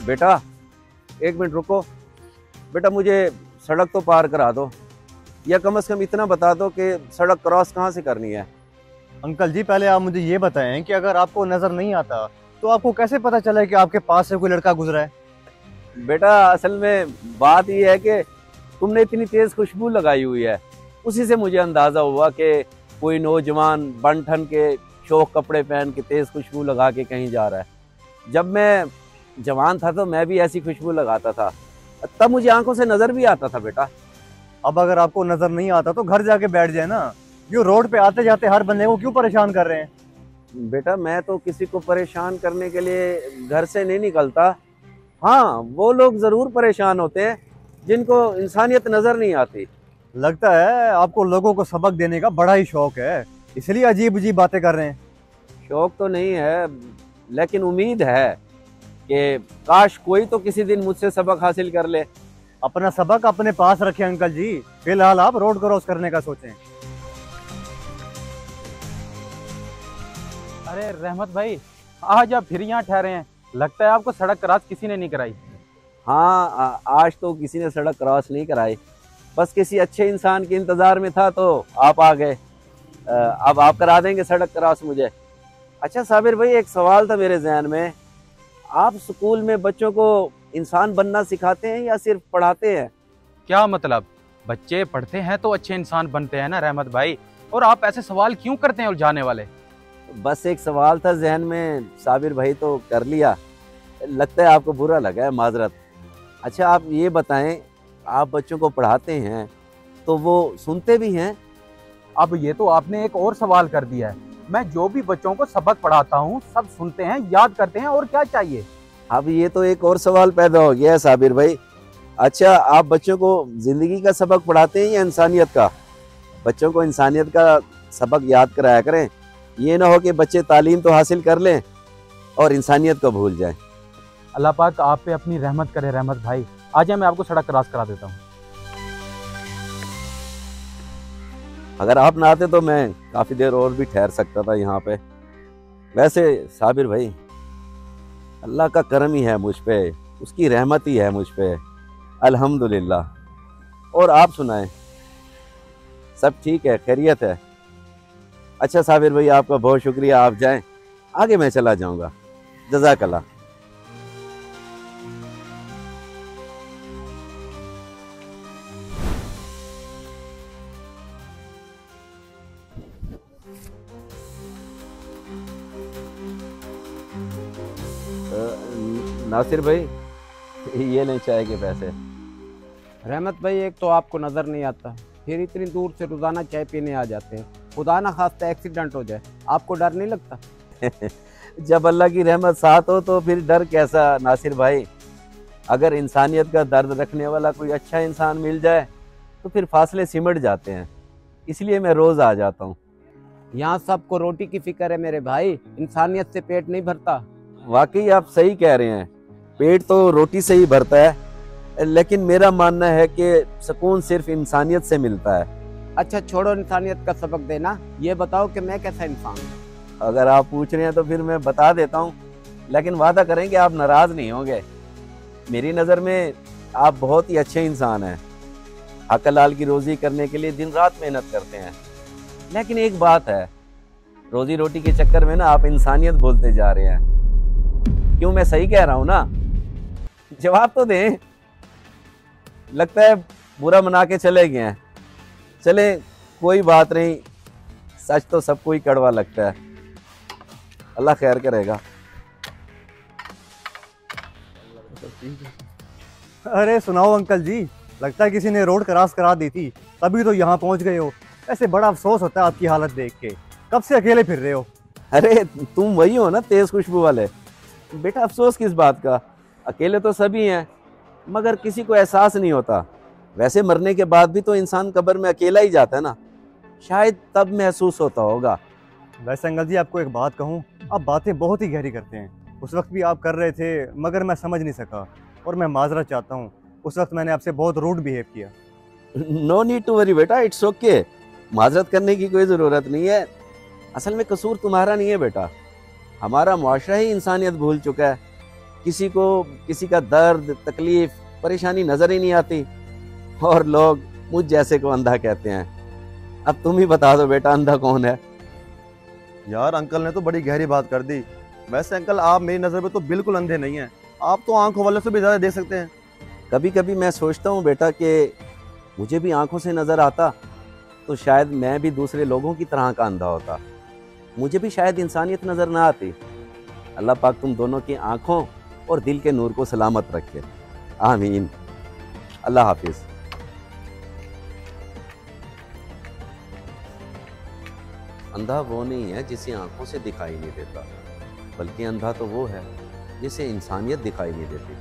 बेटा, एक मिनट रुको। बेटा, मुझे सड़क तो पार करा दो, या कम से कम इतना बता दो कि सड़क क्रॉस कहाँ से करनी है। अंकल जी, पहले आप मुझे ये बताएं कि अगर आपको नजर नहीं आता तो आपको कैसे पता चले कि आपके पास से कोई लड़का गुजरा है? बेटा, असल में बात ये है कि तुमने इतनी तेज खुशबू लगाई हुई है, उसी से मुझे अंदाजा हुआ कि कोई नौजवान बन ठन के शौक कपड़े पहन के तेज खुशबू लगा के कहीं जा रहा है। जब मैं जवान था तो मैं भी ऐसी खुशबू लगाता था, तब मुझे आंखों से नजर भी आता था। बेटा, अब अगर आपको नजर नहीं आता तो घर जाके बैठ जाए ना। क्यों रोड पे आते जाते हर बंदे को क्यों परेशान कर रहे हैं? बेटा, मैं तो किसी को परेशान करने के लिए घर से नहीं निकलता। हाँ, वो लोग जरूर परेशान होते हैं जिनको इंसानियत नजर नहीं आती। लगता है आपको लोगों को सबक देने का बड़ा ही शौक है, इसलिए अजीब अजीब बातें कर रहे हैं। शौक तो नहीं है, लेकिन उम्मीद है कि काश कोई तो किसी दिन मुझसे सबक हासिल कर ले। अपना सबक अपने पास रखें अंकल जी, फिलहाल आप रोड क्रॉस करने का सोचें। अरे रहमत भाई, आज आप फिर यहाँ ठहरे हैं। लगता है आपको सड़क क्रॉस किसी ने नहीं कराई। हाँ, आज तो किसी ने सड़क क्रॉस नहीं कराई, बस किसी अच्छे इंसान के इंतजार में था तो आप आ गए। अब आप करा देंगे सड़क क्रॉस मुझे। अच्छा साबिर भाई, एक सवाल था मेरे जहन में। आप स्कूल में बच्चों को इंसान बनना सिखाते हैं या सिर्फ पढ़ाते हैं? क्या मतलब? बच्चे पढ़ते हैं तो अच्छे इंसान बनते हैं ना रहमत भाई। और आप ऐसे सवाल क्यों करते हैं उलझाने वाले? बस एक सवाल था जहन में साबिर भाई, तो कर लिया। लगता है आपको बुरा लगा है, माजरत। अच्छा आप ये बताएं, आप बच्चों को पढ़ाते हैं तो वो सुनते भी हैं? अब ये तो आपने एक और सवाल कर दिया है। मैं जो भी बच्चों को सबक पढ़ाता हूँ सब सुनते हैं, याद करते हैं, और क्या चाहिए? अब ये तो एक और सवाल पैदा हो गया है साबिर भाई। अच्छा, आप बच्चों को जिंदगी का सबक पढ़ाते हैं या इंसानियत का? बच्चों को इंसानियत का सबक याद कराया करें, ये ना हो कि बच्चे तालीम तो हासिल कर लें और इंसानियत को भूल जाएं। अल्लाह पाक आप पे अपनी रहमत करे रहमत भाई। आज मैं आपको सड़क क्रॉस करा देता हूँ। अगर आप ना आते तो मैं काफ़ी देर और भी ठहर सकता था यहाँ पे। वैसे साबिर भाई, अल्लाह का करम ही है मुझ पे, उसकी रहमत ही है मुझ पे, अल्हम्दुलिल्लाह। और आप सुनाएं, सब ठीक है, खैरियत है? अच्छा साबिर भाई, आपका बहुत शुक्रिया। आप जाएं, आगे मैं चला जाऊंगा। जज़ाकल्लाह। नासिर भाई, ये लें चाय के पैसे। रहमत भाई, एक तो आपको नज़र नहीं आता, फिर इतनी दूर से रोज़ाना चाय पीने आ जाते हैं। खुदा ना खास्ता एक्सीडेंट हो जाए, आपको डर नहीं लगता? जब अल्लाह की रहमत साथ हो तो फिर डर कैसा नासिर भाई। अगर इंसानियत का दर्द रखने वाला कोई अच्छा इंसान मिल जाए तो फिर फासले सिमट जाते हैं, इसलिए मैं रोज़ आ जाता हूँ। यहाँ सबको रोटी की फिक्र है मेरे भाई, इंसानियत से पेट नहीं भरता। वाकई आप सही कह रहे हैं, पेट तो रोटी से ही भरता है, लेकिन मेरा मानना है कि सुकून सिर्फ इंसानियत से मिलता है। अच्छा छोड़ो इंसानियत का सबक देना, ये बताओ कि मैं कैसा इंसान हूँ? अगर आप पूछ रहे हैं तो फिर मैं बता देता हूँ, लेकिन वादा करें कि आप नाराज़ नहीं होंगे। मेरी नज़र में आप बहुत ही अच्छे इंसान हैं, हक हलाल की रोज़ी करने के लिए दिन रात मेहनत करते हैं। लेकिन एक बात है, रोज़ी रोटी के चक्कर में ना आप इंसानियत भूलते जा रहे हैं। क्यों, मैं सही कह रहा हूँ ना? जवाब तो दें। लगता है बुरा मना के चले गए हैं। चले, कोई बात नहीं, सच तो सबको ही कड़वा लगता है। अल्लाह खैर करेगा। अरे सुनाओ अंकल जी, लगता है किसी ने रोड क्रॉस करा दी थी, तभी तो यहाँ पहुँच गए हो। ऐसे बड़ा अफसोस होता है आपकी हालत देख के। कब से अकेले फिर रहे हो? अरे तुम वही हो ना तेज खुशबू वाले। बेटा, अफसोस किस बात का? अकेले तो सभी हैं, मगर किसी को एहसास नहीं होता। वैसे मरने के बाद भी तो इंसान कब्र में अकेला ही जाता है ना, शायद तब महसूस होता होगा। वैसे अंकल जी, आपको एक बात कहूँ, आप बातें बहुत ही गहरी करते हैं। उस वक्त भी आप कर रहे थे, मगर मैं समझ नहीं सका और मैं माजरत चाहता हूँ। उस वक्त मैंने आपसे बहुत रूड बिहेव किया। नो नीड टू वरी बेटा, इट्स ओके। माजरत करने की कोई ज़रूरत नहीं है। असल में कसूर तुम्हारा नहीं है बेटा, हमारा मुआशरा ही इंसानियत भूल चुका है। किसी को किसी का दर्द, तकलीफ, परेशानी नजर ही नहीं आती और लोग मुझ जैसे को अंधा कहते हैं। अब तुम ही बता दो बेटा, अंधा कौन है? यार अंकल ने तो बड़ी गहरी बात कर दी। वैसे अंकल आप मेरी नज़र में तो बिल्कुल अंधे नहीं हैं, आप तो आंखों वाले से भी ज़्यादा देख सकते हैं। कभी कभी मैं सोचता हूँ बेटा कि मुझे भी आंखों से नजर आता तो शायद मैं भी दूसरे लोगों की तरह का अंधा होता, मुझे भी शायद इंसानियत नजर ना आती। अल्लाह पाक तुम दोनों की आंखों और दिल के नूर को सलामत रखे, आमीन। अल्लाह हाफिज। अंधा वो नहीं है जिसे आंखों से दिखाई नहीं देता, बल्कि अंधा तो वो है जिसे इंसानियत दिखाई नहीं देती।